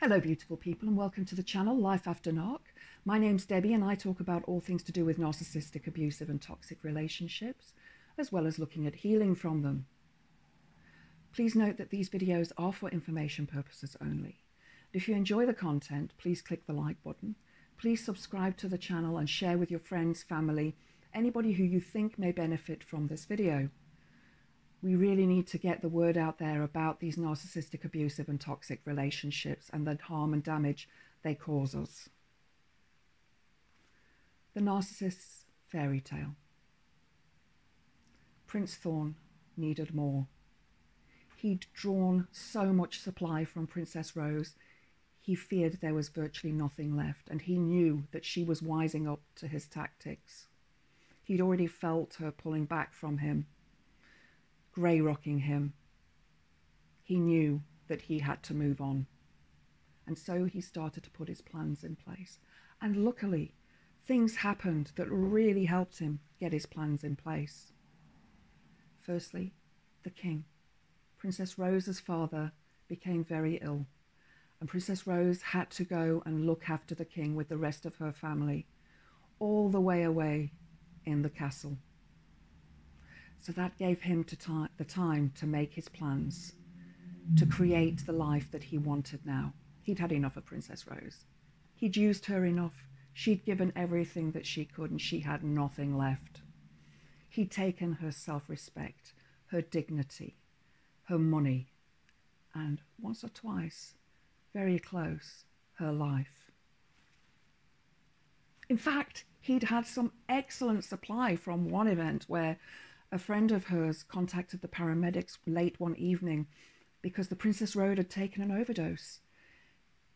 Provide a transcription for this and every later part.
Hello beautiful people and welcome to the channel Life After Narc. My name's Debbie and I talk about all things to do with narcissistic, abusive and toxic relationships, as well as looking at healing from them. Please note that these videos are for information purposes only. If you enjoy the content, please click the like button. Please subscribe to the channel and share with your friends, family, anybody who you think may benefit from this video. We really need to get the word out there about these narcissistic, abusive and toxic relationships and the harm and damage they cause us. The Narcissist's fairy tale. Prince Thorn needed more. He'd drawn so much supply from Princess Rose, he feared there was virtually nothing left, and he knew that she was wising up to his tactics. He'd already felt her pulling back from him, grey-rocking him. He knew that he had to move on. And so he started to put his plans in place. And luckily, things happened that really helped him get his plans in place. Firstly, the king. Princess Rose's father became very ill, and Princess Rose had to go and look after the king with the rest of her family, all the way away in the castle. So that gave him the time to make his plans, to create the life that he wanted now. He'd had enough of Princess Rose. He'd used her enough. She'd given everything that she could, and she had nothing left. He'd taken her self-respect, her dignity, her money, and once or twice, very close, her life. In fact, he'd had some excellent supply from one event where a friend of hers contacted the paramedics late one evening because the Princess Rose had taken an overdose.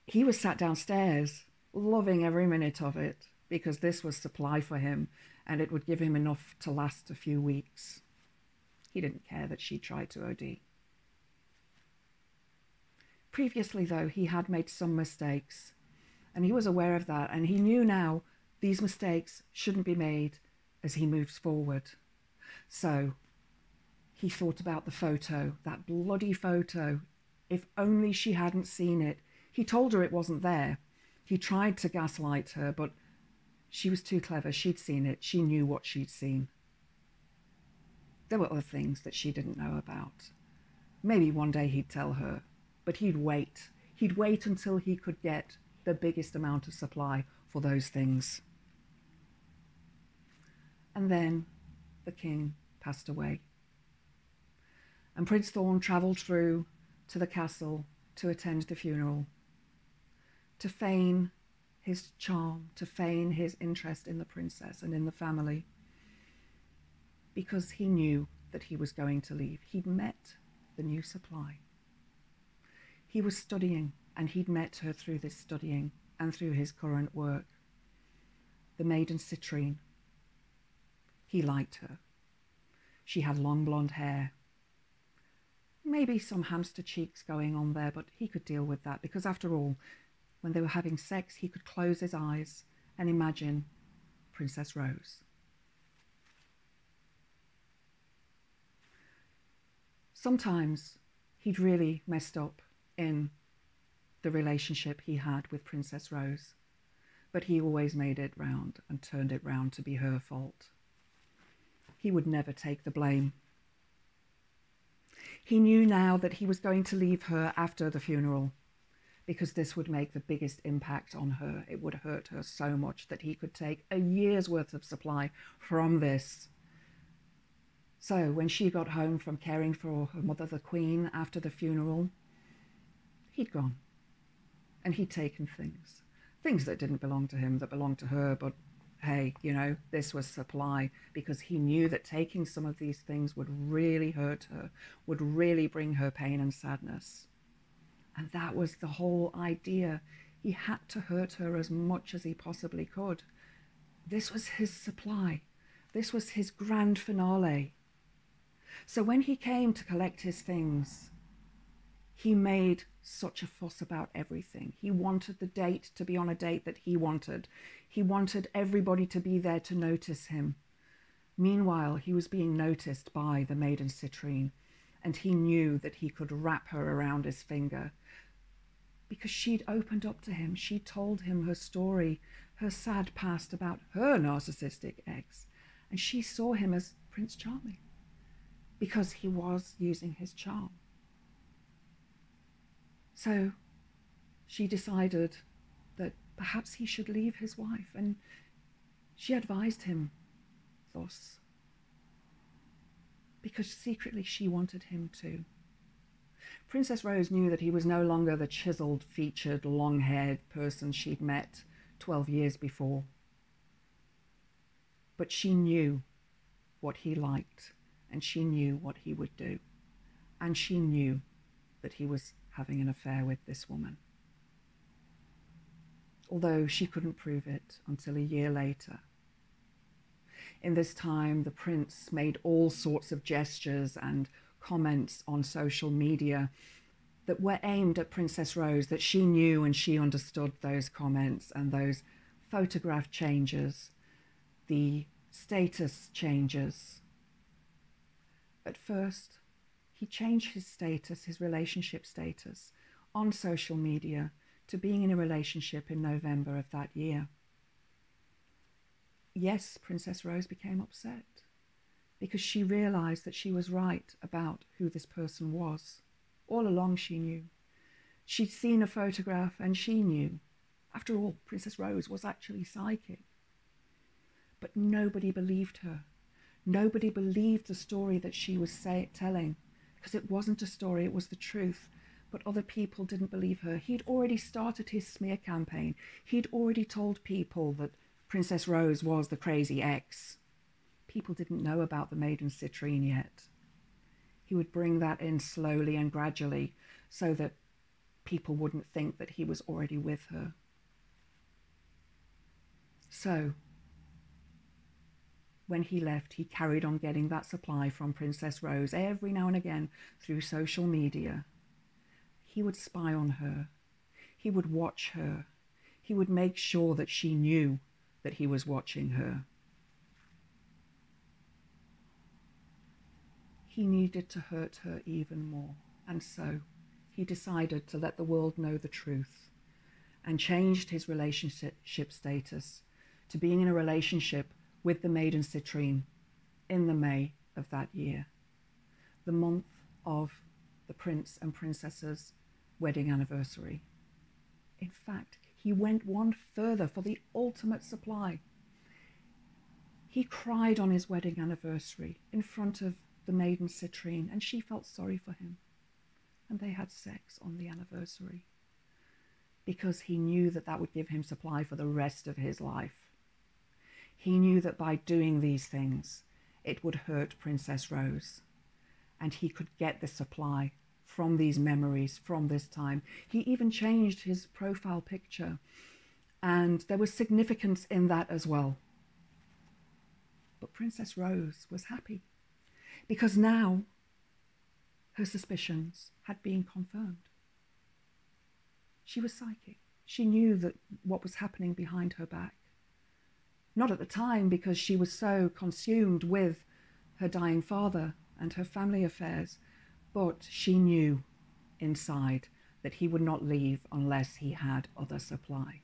He was sat downstairs, loving every minute of it, because this was supply for him and it would give him enough to last a few weeks. He didn't care that she tried to OD. Previously, though, he had made some mistakes, and he was aware of that, and he knew now these mistakes shouldn't be made as he moves forward. So he thought about the photo, that bloody photo. If only she hadn't seen it. He told her it wasn't there. He tried to gaslight her, but she was too clever. She'd seen it. She knew what she'd seen. There were other things that she didn't know about. Maybe one day he'd tell her, but he'd wait. He'd wait until he could get the biggest amount of supply for those things. And then the king passed away. And Prince Thorn travelled through to the castle to attend the funeral, to feign his charm, to feign his interest in the princess and in the family, because he knew that he was going to leave. He'd met the new supply. He was studying, and he'd met her through this studying and through his current work. The maiden Citrine. He liked her. She had long blonde hair. Maybe some hamster cheeks going on there, but he could deal with that because after all, when they were having sex, he could close his eyes and imagine Princess Rose. Sometimes he'd really messed up in the relationship he had with Princess Rose, but he always made it round and turned it round to be her fault. He would never take the blame. He knew now that he was going to leave her after the funeral because this would make the biggest impact on her. It would hurt her so much that he could take a year's worth of supply from this. So when she got home from caring for her mother, the Queen, after the funeral, he'd gone and he'd taken things that didn't belong to him, that belonged to her, but hey, you know, this was supply because he knew that taking some of these things would really hurt her, would really bring her pain and sadness. And that was the whole idea. He had to hurt her as much as he possibly could. This was his supply. This was his grand finale. So when he came to collect his things, he made such a fuss about everything. He wanted the date to be on a date that he wanted. He wanted everybody to be there to notice him. Meanwhile, he was being noticed by the maiden Citrine, and he knew that he could wrap her around his finger. because she'd opened up to him. She told him her story, her sad past about her narcissistic ex, and she saw him as Prince Charming because he was using his charm. So she decided that perhaps he should leave his wife, and she advised him thus because secretly she wanted him too. Princess Rose knew that he was no longer the chiseled, featured, long-haired person she'd met 12 years before. But she knew what he liked, and she knew what he would do, and she knew that he was having an affair with this woman. Although she couldn't prove it until a year later. In this time, the prince made all sorts of gestures and comments on social media that were aimed at Princess Rose, that she knew and she understood those comments and those photograph changes, the status changes. At first, he changed his status, his relationship status, on social media to being in a relationship in November of that year. Yes, Princess Rose became upset because she realized that she was right about who this person was. All along she knew. She'd seen a photograph and she knew. After all, Princess Rose was actually psychic. But nobody believed her. Nobody believed the story that she was telling, because it wasn't a story, it was the truth. But other people didn't believe her. He'd already started his smear campaign. He'd already told people that Princess Rose was the crazy ex. People didn't know about the maiden citrine yet. He would bring that in slowly and gradually so that people wouldn't think that he was already with her. So, when he left, he carried on getting that supply from Princess Rose every now and again through social media. He would spy on her. He would watch her. He would make sure that she knew that he was watching her. He needed to hurt her even more, and so he decided to let the world know the truth and changed his relationship status to being in a relationship with the maiden citrine in the May of that year, the month of the prince and princess's wedding anniversary. In fact, he went one further for the ultimate supply. He cried on his wedding anniversary in front of the maiden citrine, and she felt sorry for him. And they had sex on the anniversary because he knew that that would give him supply for the rest of his life. He knew that by doing these things, it would hurt Princess Rose, and he could get the supply from these memories, from this time. He even changed his profile picture, and there was significance in that as well. But Princess Rose was happy because now her suspicions had been confirmed. She was psychic. She knew that what was happening behind her back. Not at the time, because she was so consumed with her dying father and her family affairs, but she knew inside that he would not leave unless he had other supply.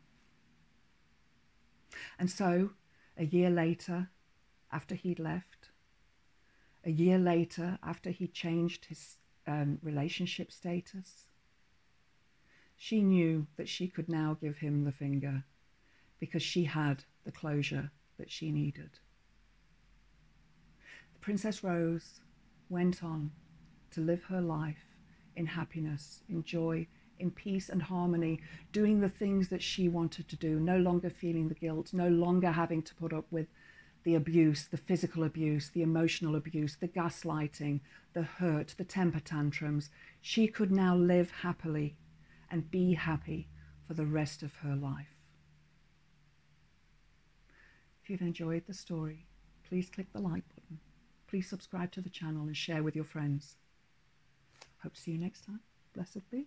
And so, a year later, after he'd left, a year later, after he changed his relationship status, she knew that she could now give him the finger because she had the closure that she needed. The Princess Rose went on to live her life in happiness, in joy, in peace and harmony, doing the things that she wanted to do, no longer feeling the guilt, no longer having to put up with the abuse, the physical abuse, the emotional abuse, the gaslighting, the hurt, the temper tantrums. She could now live happily and be happy for the rest of her life. If you've enjoyed the story, please click the like button. Please subscribe to the channel and share with your friends. Hope to see you next time. Blessed be.